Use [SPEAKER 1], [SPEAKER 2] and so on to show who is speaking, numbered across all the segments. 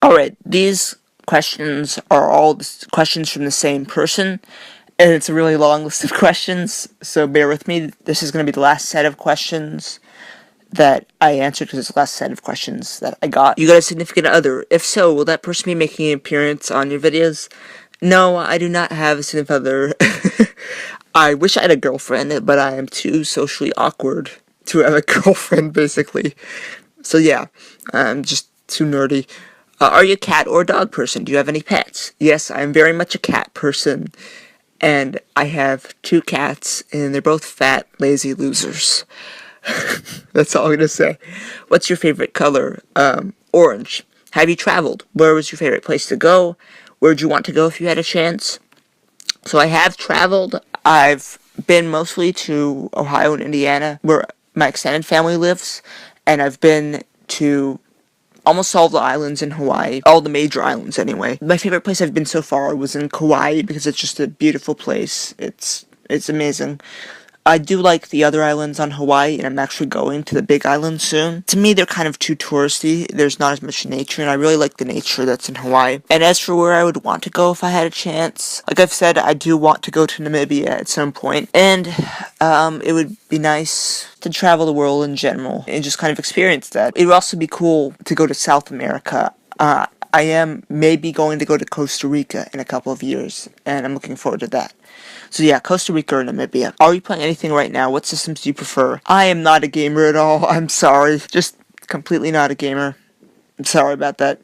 [SPEAKER 1] Alright, these questions are all questions from the same person, and it's a really long list of questions, so bear with me. This is going to be the last set of questions that I answered, because it's the last set of questions that I got. You got a significant other? If so, will that person be making an appearance on your videos? No, I do not have a significant other. I wish I had a girlfriend, but I am too socially awkward to have a girlfriend, basically. So yeah, I'm just too nerdy. Are you a cat or a dog person? Do you have any pets? Yes, I'm very much a cat person. And I have 2 cats, and they're both fat, lazy losers. That's all I'm gonna say. What's your favorite color? Orange. Have you traveled? Where was your favorite place to go? Where'd you want to go if you had a chance? So I have traveled. I've been mostly to Ohio and Indiana, where my extended family lives, and I've been to almost all the islands in Hawaii, all the major islands anyway. My favorite place I've been so far was in Kauai, because it's just a beautiful place. It's amazing. I do like the other islands on Hawaii, and I'm actually going to the Big Island soon. To me, they're kind of too touristy. There's not as much nature, and I really like the nature that's in Hawaii. And as for where I would want to go if I had a chance, like I've said, I do want to go to Namibia at some point. And it would be nice to travel the world in general and just kind of experience that. It would also be cool to go to South America. I am maybe going to go to Costa Rica in a couple of years, and I'm looking forward to that. So yeah, Costa Rica or Namibia. Are you playing anything right now? What systems do you prefer? I am not a gamer at all. I'm sorry. Just completely not a gamer. I'm sorry about that.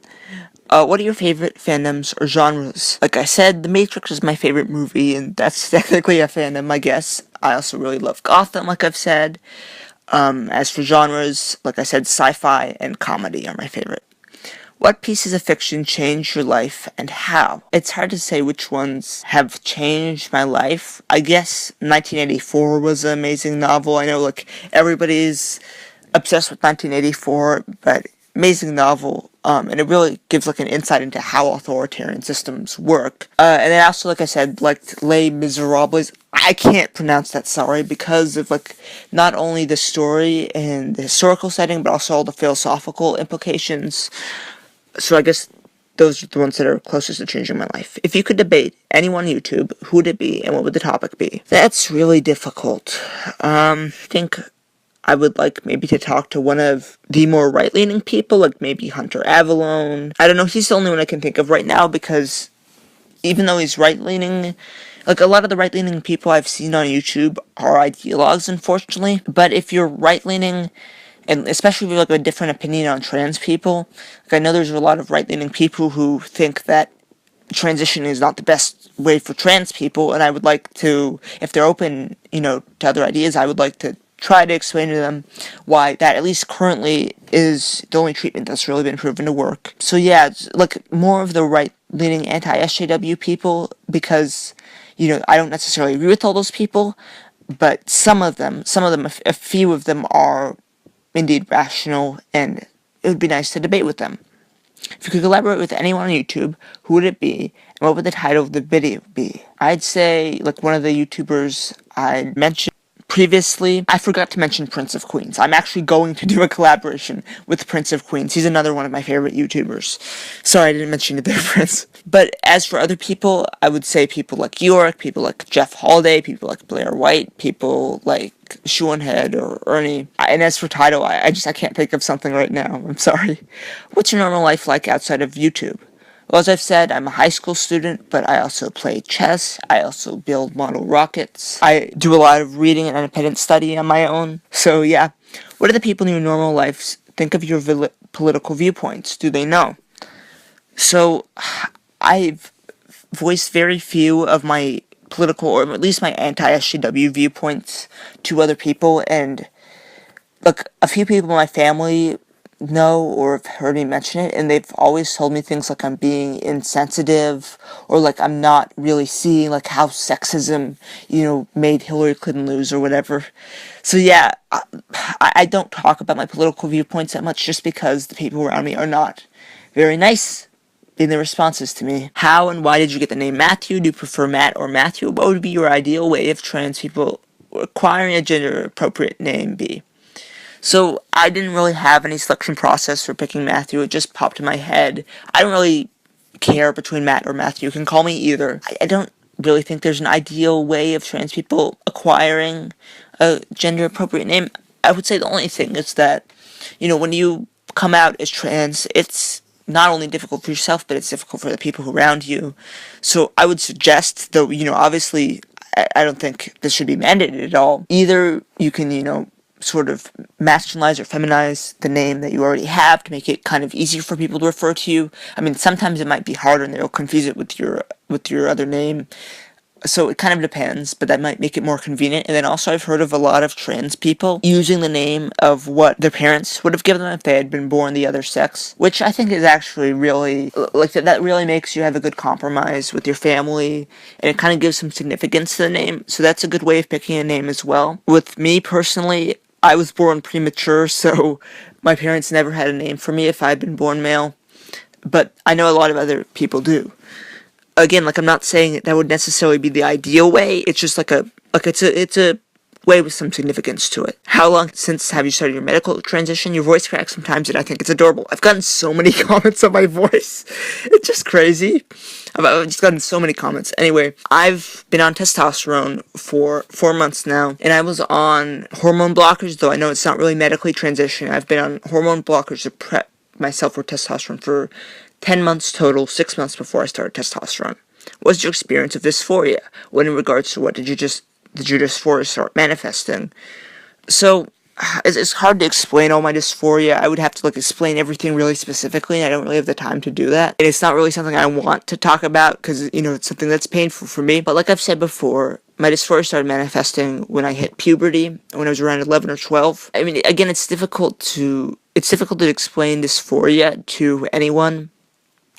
[SPEAKER 1] What are your favorite fandoms or genres? Like I said, The Matrix is my favorite movie, and that's technically a fandom, I guess. I also really love Gotham, like I've said. As for genres, like I said, sci-fi and comedy are my favorite. What pieces of fiction changed your life, and how? It's hard to say which ones have changed my life. I guess 1984 was an amazing novel. I know, like, everybody's obsessed with 1984, but amazing novel. And it really gives, like, an insight into how authoritarian systems work. And then also, like I said, like, Les Miserables. I can't pronounce that, sorry, because of, like, not only the story and the historical setting, but also all the philosophical implications. So I guess those are the ones that are closest to changing my life. If you could debate anyone on YouTube, who would it be, and what would the topic be? That's really difficult. I think I would like maybe to talk to one of the more right-leaning people, like maybe Hunter Avallone. I don't know, he's the only one I can think of right now, because even though he's right-leaning, like a lot of the right-leaning people I've seen on YouTube are ideologues, unfortunately. But if you're right-leaning, and especially if you have like a different opinion on trans people, like I know there's a lot of right-leaning people who think that transition is not the best way for trans people, and I would like to, if they're open, to other ideas, I would like to try to explain to them why that, at least currently, is the only treatment that's really been proven to work. So yeah, it's like more of the right-leaning anti-SJW people, because, I don't necessarily agree with all those people, but some of them, a few of them are indeed rational, and it would be nice to debate with them. If you could collaborate with anyone on YouTube, who would it be, and what would the title of the video be? I'd say, like, one of the YouTubers I mentioned previously. I forgot to mention Prince of Queens. I'm actually going to do a collaboration with Prince of Queens. He's another one of my favorite YouTubers. Sorry I didn't mention it there, Prince. But as for other people, I would say people like York, people like Jeff Holiday, people like Blair White, people like Shoonhead or Ernie. And as for title, I can't think of something right now. I'm sorry. What's your normal life like outside of YouTube? Well, as I've said, I'm a high school student, but I also play chess. I also build model rockets. I do a lot of reading and independent study on my own. So yeah, what do the people in your normal lives think of your political viewpoints? Do they know? So, I've voiced very few of my political, or at least my anti-SJW viewpoints to other people, and look, a few people in my family know or have heard me mention it, and they've always told me things like I'm being insensitive, or like I'm not really seeing like how sexism, made Hillary Clinton lose or whatever. So yeah, I don't talk about my political viewpoints that much, just because the people around me are not very nice in their responses to me. How and why did you get the name Matthew? Do you prefer Matt or Matthew? What would be your ideal way of trans people acquiring a gender-appropriate name be? So I didn't really have any selection process for picking Matthew. It just popped in my head. I don't really care between Matt or Matthew. You can call me either. I don't really think there's an ideal way of trans people acquiring a gender appropriate name. I would say the only thing is that, when you come out as trans, it's not only difficult for yourself, but it's difficult for the people around you. So I would suggest, though, obviously, I don't think this should be mandated at all. Either you can, sort of masculinize or feminize the name that you already have to make it kind of easier for people to refer to you. I mean, sometimes it might be harder and they'll confuse it with your other name. So it kind of depends, but that might make it more convenient. And then also I've heard of a lot of trans people using the name of what their parents would have given them if they had been born the other sex, which I think is actually really, like, that really makes you have a good compromise with your family, and it kind of gives some significance to the name. So that's a good way of picking a name as well. With me personally, I was born premature, so my parents never had a name for me if I had been born male, but I know a lot of other people do. Again, like, I'm not saying that would necessarily be the ideal way. It's just it's a way with some significance to it. How long since have you started your medical transition? Your voice cracks sometimes, and I think it's adorable. I've gotten so many comments on my voice. It's just crazy. I've just gotten so many comments. Anyway, I've been on testosterone for 4 months now, and I was on hormone blockers, though I know it's not really medically transitioning. I've been on hormone blockers to prep myself for testosterone for 10 months total, 6 months before I started testosterone. What was your experience of dysphoria? What in regards to what did your dysphoria start manifesting? So, it's hard to explain all my dysphoria. I would have to, explain everything really specifically, and I don't really have the time to do that. And it's not really something I want to talk about, because, it's something that's painful for me. But like I've said before, my dysphoria started manifesting when I hit puberty, when I was around 11 or 12. I mean, again, it's difficult to explain dysphoria to anyone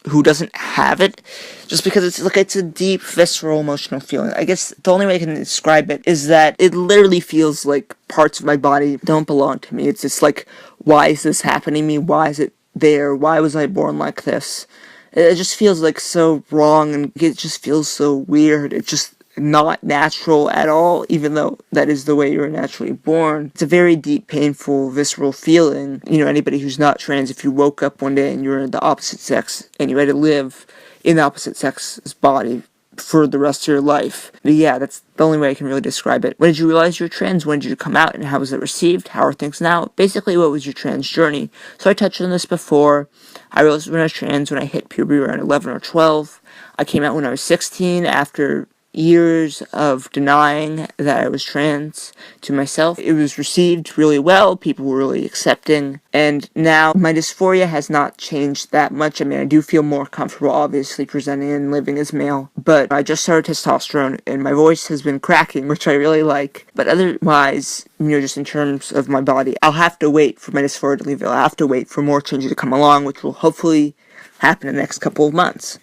[SPEAKER 1] who doesn't have it, just because it's a deep, visceral, emotional feeling. I guess the only way I can describe it is that it literally feels like parts of my body don't belong to me. It's just like, why is this happening to me? Why is it there? Why was I born like this? It just feels like so wrong, and it just feels so weird. It's just not natural at all, even though that is the way you're naturally born. It's a very deep, painful, visceral feeling. Anybody who's not trans, if you woke up one day and you're the opposite sex and you had to live in the opposite sex's body for the rest of your life. But yeah, that's the only way I can really describe it. When did you realize you were trans? When did you come out, and how was it received? How are things now? Basically, what was your trans journey? So I touched on this before. I realized when I was trans when I hit puberty around 11 or 12. I came out when I was 16 after years of denying that I was trans to myself. It was received really well, people were really accepting, and now my dysphoria has not changed that much. I mean, I do feel more comfortable, obviously, presenting and living as male, but I just started testosterone, and my voice has been cracking, which I really like, but otherwise, just in terms of my body, I'll have to wait for my dysphoria to leave. I'll have to wait for more changes to come along, which will hopefully happen in the next couple of months.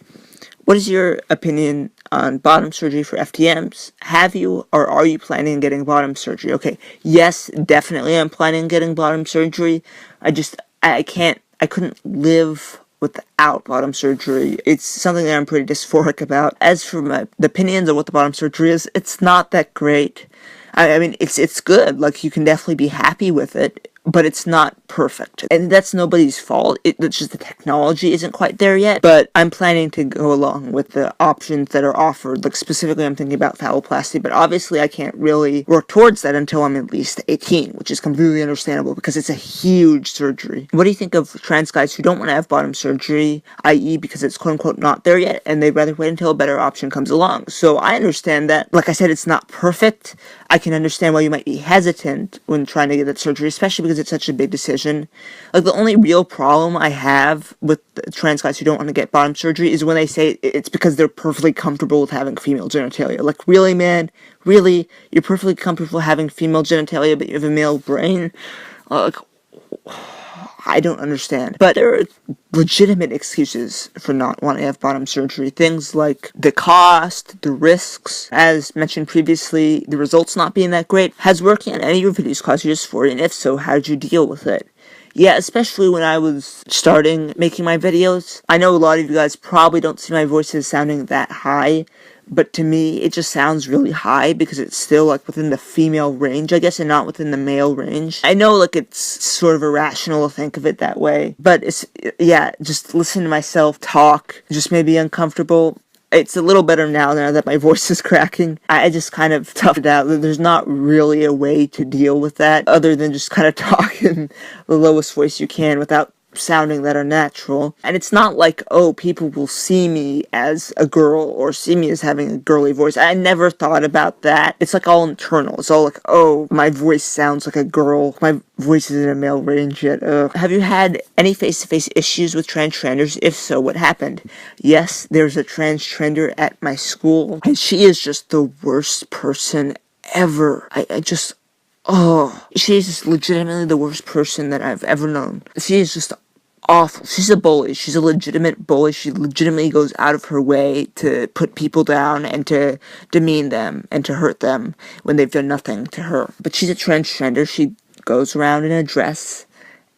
[SPEAKER 1] What is your opinion on bottom surgery for FTMs? Have you or are you planning on getting bottom surgery? Okay, yes, definitely I'm planning on getting bottom surgery. I couldn't live without bottom surgery. It's something that I'm pretty dysphoric about. As for the opinions of what the bottom surgery is, it's not that great. I mean, it's good. You can definitely be happy with it, but it's not perfect. And that's nobody's fault. It's just the technology isn't quite there yet. But I'm planning to go along with the options that are offered. Specifically, I'm thinking about phalloplasty, but obviously I can't really work towards that until I'm at least 18, which is completely understandable because it's a huge surgery. What do you think of trans guys who don't want to have bottom surgery, i.e. because it's quote-unquote not there yet, and they'd rather wait until a better option comes along? So I understand that. Like I said, it's not perfect. I can understand why you might be hesitant when trying to get that surgery, especially because it's such a big decision. The only real problem I have with trans guys who don't want to get bottom surgery is when they say it's because they're perfectly comfortable with having female genitalia. Really, man? Really? You're perfectly comfortable having female genitalia, but you have a male brain? I don't understand. But there are legitimate excuses for not wanting to have bottom surgery. Things like the cost, the risks. As mentioned previously, the results not being that great. Has working on any of your videos caused you dysphoria? And if so, how did you deal with it? Yeah, especially when I was starting making my videos. I know a lot of you guys probably don't see my voice as sounding that high, but to me, it just sounds really high because it's still, like, within the female range, I guess, and not within the male range. I know, like, it's sort of irrational to think of it that way, but just listening to myself talk just made me uncomfortable. It's a little better now that my voice is cracking. I just kind of toughed it out. There's not really a way to deal with that other than just kind of talking the lowest voice you can without sounding that unnatural. And it's not like, oh, people will see me as a girl or see me as having a girly voice. I never thought about that. It's like all internal. It's all like, oh, my voice sounds like a girl. My voice is in a male range yet. Ugh. Have you had any face-to-face issues with transgenders? If so, what happened? Yes, there's a transgender at my school, and she is just the worst person ever. I just... Oh, she is just legitimately the worst person that I've ever known. She is just awful. She's a bully. She's a legitimate bully. She legitimately goes out of her way to put people down and to demean them and to hurt them when they've done nothing to her. But she's a transgender. She goes around in a dress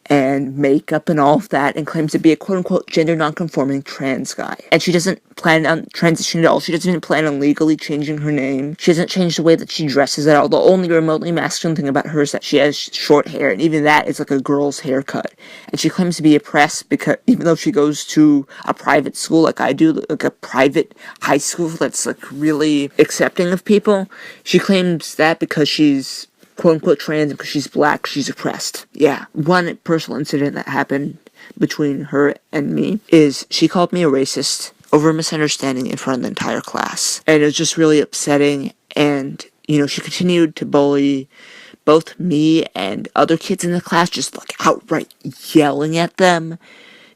[SPEAKER 1] and makeup and all of that and claims to be a quote-unquote gender non-conforming trans guy. And she doesn't plan on transitioning at all. She doesn't even plan on legally changing her name. She doesn't change the way that she dresses at all. The only remotely masculine thing about her is that she has short hair, and even that is like a girl's haircut. And she claims to be oppressed because even though she goes to a private school like I do, like a private high school that's like really accepting of people, she claims that because she's quote-unquote trans, because she's black, she's oppressed. Yeah. One personal incident that happened between her and me is she called me a racist over a misunderstanding in front of the entire class. And it was just really upsetting, and, she continued to bully both me and other kids in the class, just, like, outright yelling at them.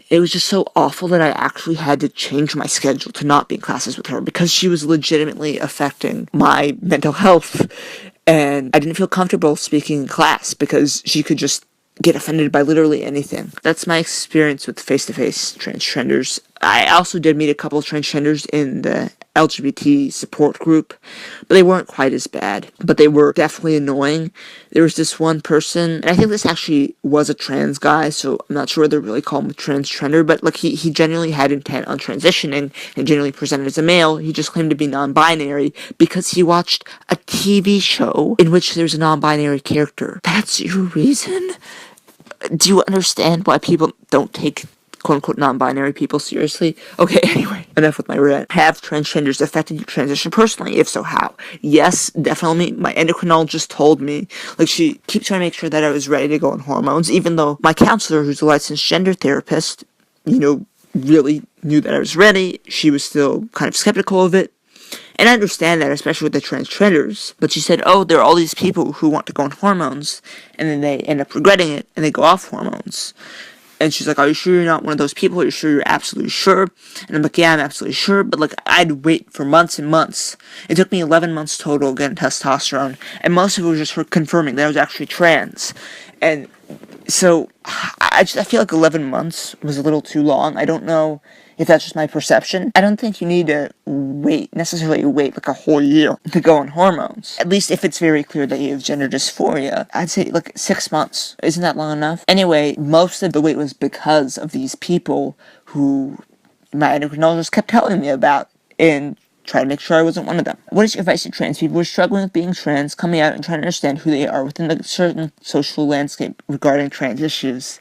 [SPEAKER 1] It was just so awful that I actually had to change my schedule to not be in classes with her because she was legitimately affecting my mental health. And I didn't feel comfortable speaking in class because she could just get offended by literally anything. That's my experience with face-to-face transgenders. I also did meet a couple of transgenders in the LGBT support group, but they weren't quite as bad. But they were definitely annoying. There was this one person, and I think this actually was a trans guy, so I'm not sure whether to really call him a transgender, but like he genuinely had intent on transitioning and generally presented as a male. He just claimed to be non-binary because he watched a TV show in which there's a non-binary character. That's your reason? Do you understand why people don't take quote-unquote non-binary people seriously? Okay, anyway, enough with my rant. Have transgenders affected your transition personally? If so, how? Yes, definitely. My endocrinologist told me, like, she keeps trying to make sure that I was ready to go on hormones, even though my counselor, who's a licensed gender therapist, really knew that I was ready. She was still kind of skeptical of it. And I understand that, especially with the transgenders. But she said, oh, there are all these people who want to go on hormones, and then they end up regretting it, and they go off hormones. And she's like, are you sure you're not one of those people? Are you sure you're absolutely sure? And I'm like, yeah, I'm absolutely sure. But, like, I'd wait for months and months. It took me 11 months total getting testosterone. And most of it was just for confirming that I was actually trans. And so, I feel like 11 months was a little too long. I don't know if that's just my perception. I don't think you need to necessarily wait like a whole year to go on hormones. At least if it's very clear that you have gender dysphoria. I'd say like 6 months. Isn't that long enough? Anyway, most of the wait was because of these people who my endocrinologist kept telling me about and try to make sure I wasn't one of them. What is your advice to trans people who are struggling with being trans, coming out and trying to understand who they are within the certain social landscape regarding trans issues?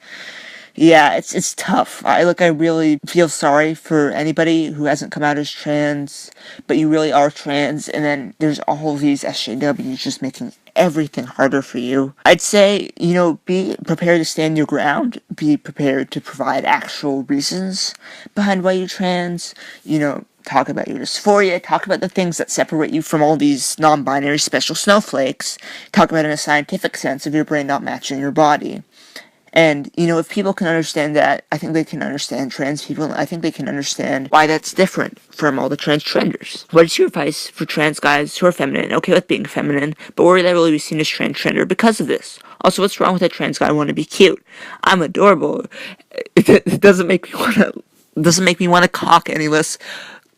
[SPEAKER 1] Yeah, it's tough. I really feel sorry for anybody who hasn't come out as trans, but you really are trans, and then there's all these SJWs just making everything harder for you. I'd say, be prepared to stand your ground, be prepared to provide actual reasons behind why you're trans, talk about your dysphoria, talk about the things that separate you from all these non-binary special snowflakes, talk about in a scientific sense of your brain not matching your body. And, if people can understand that, I think they can understand trans people, and I think they can understand why that's different from all the transgenders. What is your advice for trans guys who are feminine, okay with being feminine, but worry that will be seen as transgender because of this? Also, what's wrong with a trans guy who want to be cute? I'm adorable. It doesn't make me want to cock any less.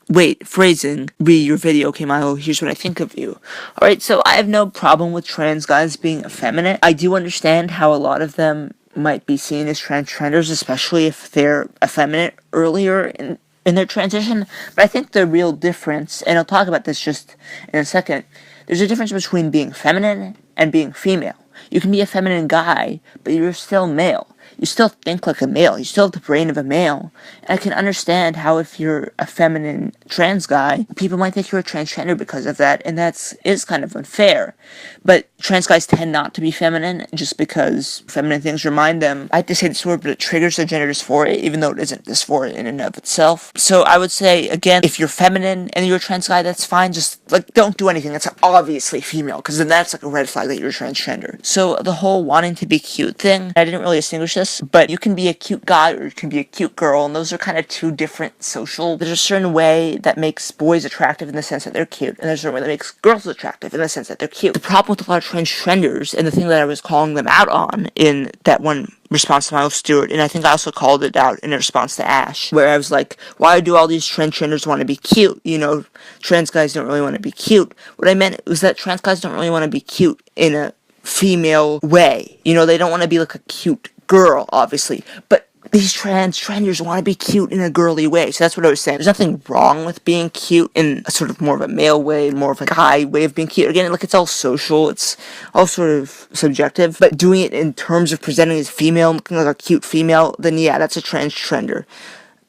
[SPEAKER 1] Wait, phrasing. Read your video, okay, Milo, here's what I think of you. Alright, so I have no problem with trans guys being effeminate. I do understand how a lot of them might be seen as transgenders, especially if they're effeminate earlier in in their transition, but I think the real difference, and I'll talk about this just in a second, there's a difference between being feminine and being female. You can be a feminine guy, but you're still male. You still think like a male. You still have the brain of a male. And I can understand how if you're a feminine trans guy, people might think you're a transgender because of that, and is kind of unfair. But trans guys tend not to be feminine just because feminine things remind them, I hate to say this word, but it triggers their gender dysphoria, even though it isn't dysphoria in and of itself. So I would say, again, if you're feminine and you're a trans guy, that's fine. Just, like, don't do anything that's obviously female, because then that's like a red flag that you're transgender. So the whole wanting to be cute thing, I didn't really distinguish this, but you can be a cute guy or you can be a cute girl, and those are kind of two different social. There's a certain way that makes boys attractive in the sense that they're cute, and there's a certain way that makes girls attractive in the sense that they're cute. The problem with a lot of transgenders, and the thing that I was calling them out on in that one response to Miles Stewart, and I think I also called it out in a response to Ash, where I was like, why do all these transgenders want to be cute? You know, trans guys don't really want to be cute. What I meant was that trans guys don't really want to be cute in a female way. You know, they don't want to be like a cute girl, obviously, but these transgenders want to be cute in a girly way. So that's what I was saying. There's nothing wrong with being cute in a sort of more of a male way, more of a guy way of being cute. Again, like, it's all social, it's all sort of subjective, but doing it in terms of presenting as female, looking like a cute female, then yeah, that's a transgender.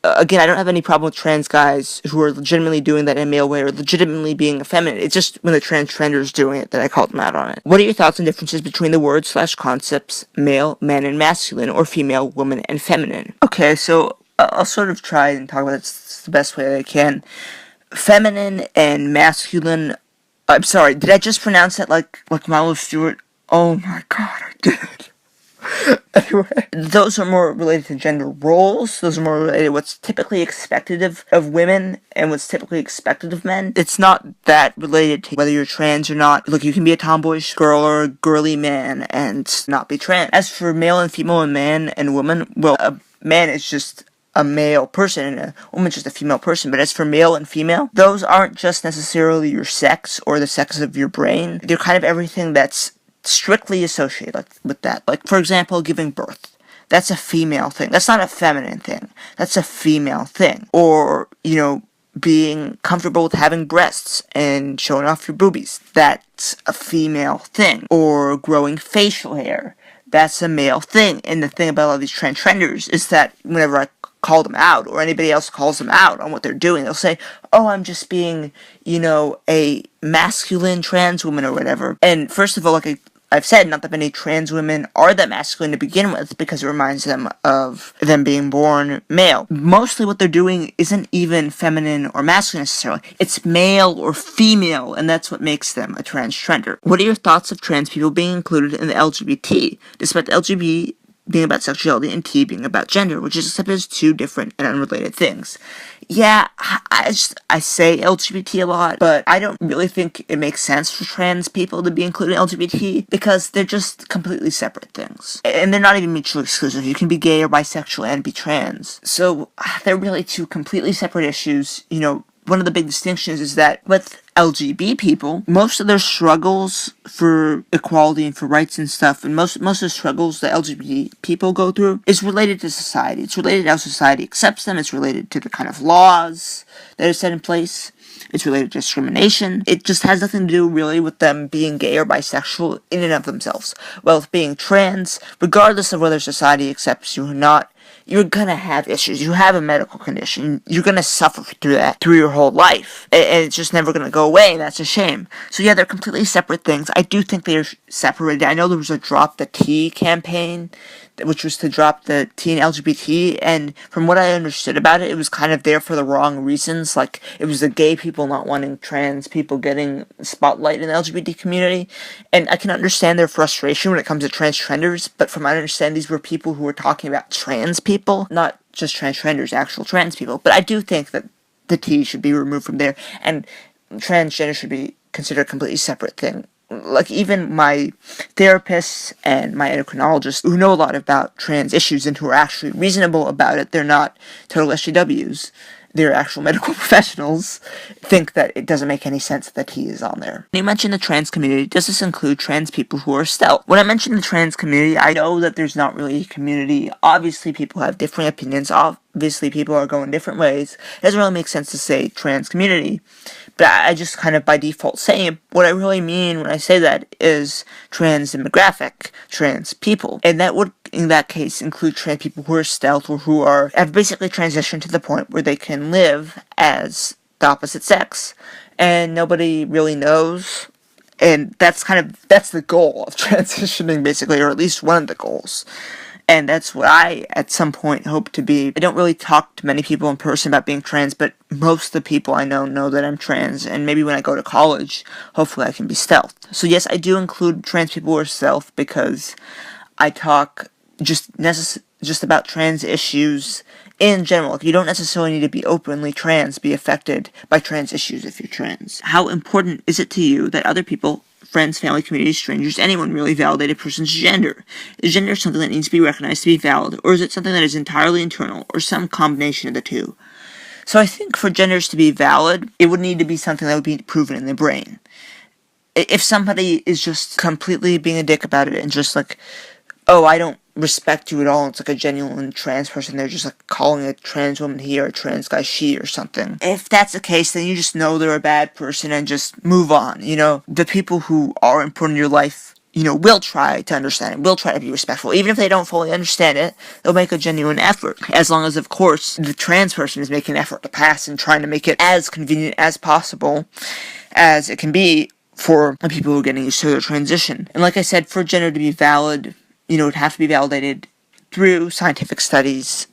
[SPEAKER 1] Again, I don't have any problem with trans guys who are legitimately doing that in a male way or legitimately being effeminate. It's just when the transgender's doing it that I called them out on it. What are your thoughts on differences between the words/concepts male, man, and masculine, or female, woman, and feminine? Okay, so I'll sort of try and talk about this the best way that I can. Feminine and masculine. I'm sorry, did I just pronounce that like Miles Stewart? Oh my god, I did. Anyway, those are more related to gender roles. Those are more related to what's typically expected of women and what's typically expected of men. It's not that related to whether you're trans or not. Look, you can be a tomboyish girl or a girly man and not be trans. As for male and female and man and woman, well, a man is just a male person and a woman's just a female person. But as for male and female, those aren't just necessarily your sex or the sex of your brain. They're kind of everything that's strictly associated with that. Like, for example, giving birth. That's a female thing. That's not a feminine thing. That's a female thing. Or, you know, being comfortable with having breasts and showing off your boobies. That's a female thing. Or growing facial hair. That's a male thing. And the thing about all these transgenders is that whenever I call them out, or anybody else calls them out on what they're doing, they'll say, oh, I'm just being, you know, a masculine trans woman or whatever. And first of all, like I've said, not that many trans women are that masculine to begin with, because it reminds them of them being born male. Mostly what they're doing isn't even feminine or masculine necessarily. It's male or female, and that's what makes them a transgender. What are your thoughts of trans people being included in the LGBT, despite the LGBT being about sexuality and T being about gender, which is accepted as two different and unrelated things? Yeah, I say LGBT a lot, but I don't really think it makes sense for trans people to be included in LGBT because they're just completely separate things. And they're not even mutually exclusive. You can be gay or bisexual and be trans. So they're really two completely separate issues. You know, one of the big distinctions is that with LGBT people, most of their struggles for equality and for rights and stuff, and most of the struggles that LGBT people go through is related to society. It's related to how society accepts them. It's related to the kind of laws that are set in place. It's related to discrimination. It just has nothing to do really with them being gay or bisexual in and of themselves. Well, with being trans, regardless of whether society accepts you or not, you're gonna have issues. You have a medical condition. You're gonna suffer through that through your whole life. And it's just never gonna go away, and that's a shame. So yeah, they're completely separate things. I do think they're separated. I know there was a Drop the T campaign, which was to drop the T in LGBT, and from what I understood about it, it was kind of there for the wrong reasons. Like, it was the gay people not wanting trans people getting spotlight in the LGBT community, and I can understand their frustration when it comes to transgenders, but from what I understand, these were people who were talking about trans people, not just transgenders, actual trans people. But I do think that the T should be removed from there, and transgender should be considered a completely separate thing. Like, even my therapists and my endocrinologists who know a lot about trans issues and who are actually reasonable about it, they're not total SJWs. they're actual medical professionals, think that it doesn't make any sense that he is on there. You mentioned the trans community. Does this include trans people who are stealth? When I mention the trans community, I know that there's not really a community. Obviously, people have different opinions. Obviously, people are going different ways. It doesn't really make sense to say trans community. But I just kind of by default say it. What I really mean when I say that is trans demographic, trans people. And that would, in that case, include trans people who are stealth or who have basically transitioned to the point where they can live as the opposite sex. And nobody really knows. And that's the goal of transitioning, basically, or at least one of the goals. And that's what I, at some point, hope to be. I don't really talk to many people in person about being trans, but most of the people I know that I'm trans, and maybe when I go to college, hopefully I can be stealth. So yes, I do include trans people who are stealth, because I talk just about trans issues in general. Like, you don't necessarily need to be openly trans, be affected by trans issues if you're trans. How important is it to you that other people, friends, family, community, strangers, anyone really validate a person's gender? Is gender something that needs to be recognized to be valid, or is it something that is entirely internal, or some combination of the two? So I think for genders to be valid, it would need to be something that would be proven in the brain. If somebody is just completely being a dick about it and just like, oh, I don't respect you at all, it's like a genuine trans person, they're just like calling a trans woman he or a trans guy she or something. If that's the case, then you just know they're a bad person and just move on, The people who are important in your life, will try to understand it, will try to be respectful. Even if they don't fully understand it, they'll make a genuine effort. As long as, of course, the trans person is making an effort to pass and trying to make it as convenient as possible as it can be for the people who are getting used to their transition. And like I said, for gender to be valid, it would have to be validated through scientific studies.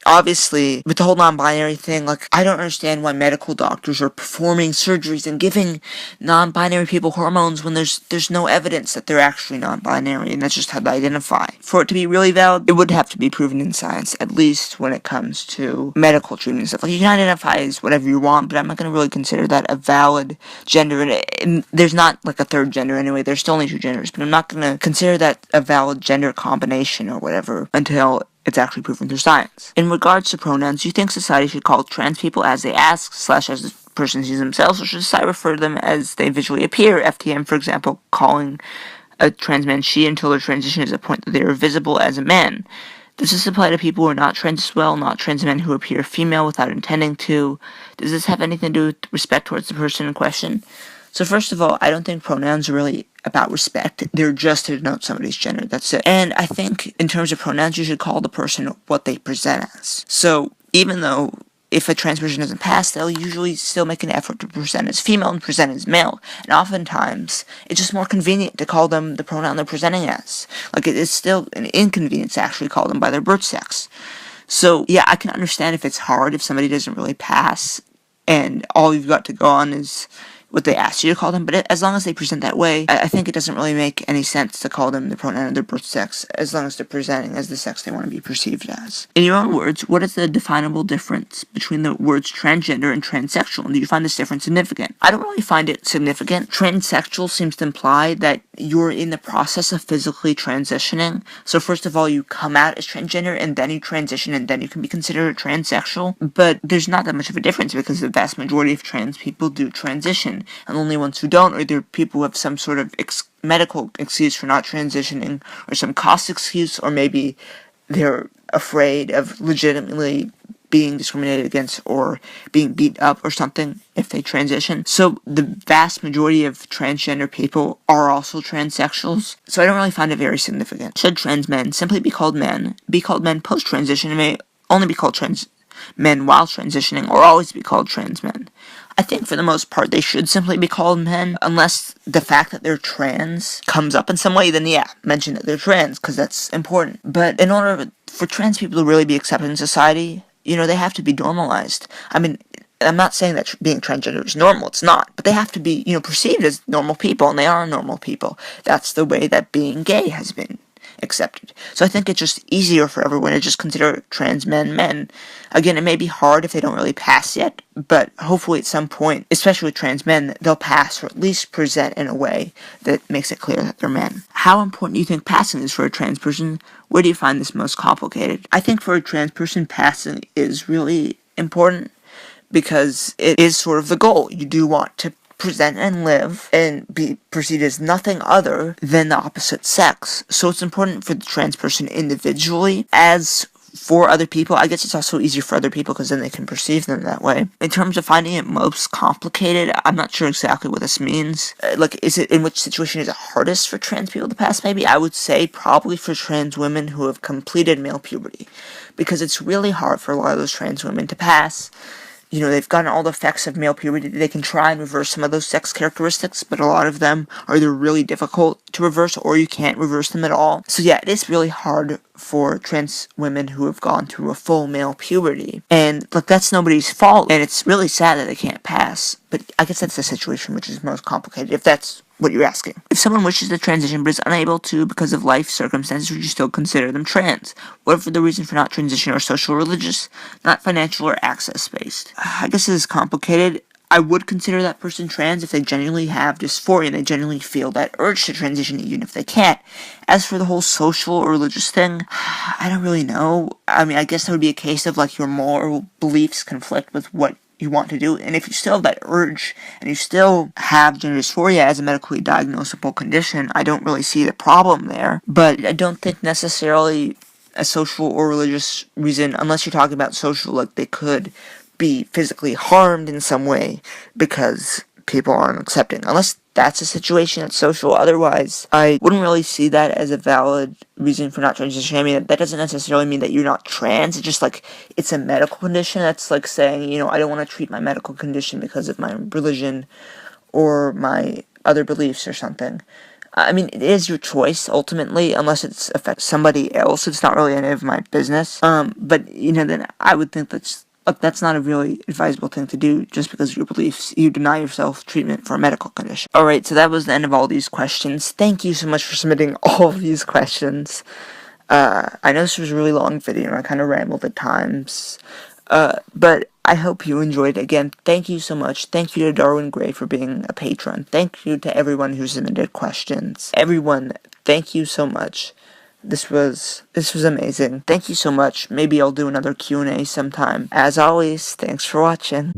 [SPEAKER 1] Obviously, with the whole non-binary thing, I don't understand why medical doctors are performing surgeries and giving non-binary people hormones when there's no evidence that they're actually non-binary, and that's just how they identify. For it to be really valid, it would have to be proven in science, at least when it comes to medical treatment and stuff. You can identify as whatever you want, but I'm not going to really consider that a valid gender, and there's not a third gender anyway, there's still only two genders, but I'm not going to consider that a valid gender combination or whatever until it's actually proven through science. In regards to pronouns, do you think society should call trans people as they ask, / as the person sees themselves, or should society refer to them as they visually appear? FTM, for example, calling a trans man she until their transition is a point that they are visible as a man. Does this apply to people who are not trans as well, not trans men who appear female without intending to? Does this have anything to do with respect towards the person in question? So first of all, I don't think pronouns are really about respect. They're just to denote somebody's gender, that's it. And I think in terms of pronouns, you should call the person what they present as. So even though if a trans person doesn't pass, they'll usually still make an effort to present as female and present as male. And oftentimes, it's just more convenient to call them the pronoun they're presenting as. It is still an inconvenience to actually call them by their birth sex. So yeah, I can understand if it's hard, if somebody doesn't really pass, and all you've got to go on is what they ask you to call them, but as long as they present that way, I think it doesn't really make any sense to call them the pronoun of their birth sex, as long as they're presenting as the sex they want to be perceived as. In your own words, what is the definable difference between the words transgender and transsexual, and do you find this difference significant? I don't really find it significant. Transsexual seems to imply that you're in the process of physically transitioning, so first of all, you come out as transgender, and then you transition, and then you can be considered a transsexual, but there's not that much of a difference, because the vast majority of trans people do transition. And the only ones who don't are either people who have some sort of medical excuse for not transitioning, or some cost excuse, or maybe they're afraid of legitimately being discriminated against or being beat up or something if they transition. So the vast majority of transgender people are also transsexuals, so I don't really find it very significant. Should trans men simply be called men post-transition, and may only be called trans men while transitioning, or always be called trans men? I think for the most part they should simply be called men, unless the fact that they're trans comes up in some way, then yeah, mention that they're trans, because that's important. But in order for trans people to really be accepted in society, they have to be normalized. I mean, I'm not saying that being transgender is normal, it's not, but they have to be, perceived as normal people, and they are normal people. That's the way that being gay has been accepted. So I think it's just easier for everyone to just consider trans men men. Again, it may be hard if they don't really pass yet, but hopefully at some point, especially with trans men, they'll pass, or at least present in a way that makes it clear that they're men. How important do you think passing is for a trans person? Where do you find this most complicated? I think for a trans person, passing is really important, because it is sort of the goal. You do want to present and live and be perceived as nothing other than the opposite sex. So it's important for the trans person individually. As for other people, I guess it's also easier for other people because then they can perceive them that way. In terms of finding it most complicated, I'm not sure exactly what this means. Is it, in which situation is it hardest for trans people to pass? Maybe I would say probably for trans women who have completed male puberty, because it's really hard for a lot of those trans women to pass. You know, they've gotten all the effects of male puberty. They can try and reverse some of those sex characteristics, but a lot of them are either really difficult to reverse or you can't reverse them at all. So yeah, it is really hard for trans women who have gone through a full male puberty. And, look, that's nobody's fault, and it's really sad that they can't pass. But I guess that's the situation which is most complicated, if that's what you're asking. If someone wishes to transition but is unable to because of life circumstances, would you still consider them trans? What if the reason for not transition are social or religious, not financial or access-based? I guess it is complicated. I would consider that person trans if they genuinely have dysphoria and they genuinely feel that urge to transition even if they can't. As for the whole social or religious thing, I don't really know. I mean, I guess that would be a case of, like, your moral beliefs conflict with what you want to do, and if you still have that urge and you still have gender dysphoria as a medically diagnosable condition, I don't really see the problem there. But I don't think necessarily a social or religious reason, unless you're talking about social, like they could be physically harmed in some way because people aren't accepting. Unless that's a situation that's social, otherwise I wouldn't really see that as a valid reason for not transitioning. I mean, that doesn't necessarily mean that you're not trans. It's just like, it's a medical condition. That's like saying, you know, I don't want to treat my medical condition because of my religion or my other beliefs or something. I mean, it is your choice, ultimately, unless it affects somebody else. It's not really any of my business. But, you know, then I would think that's not a really advisable thing to do just because of your beliefs. You deny yourself treatment for a medical condition. Alright, so that was the end of all these questions. Thank you so much for submitting all of these questions. I know this was a really long video and I kind of rambled at times. But I hope you enjoyed. Again, thank you so much. Thank you to Darwin Gray for being a patron. Thank you to everyone who submitted questions. Everyone, thank you so much. This was amazing. Thank you so much. Maybe I'll do another Q&A sometime. As always, thanks for watching.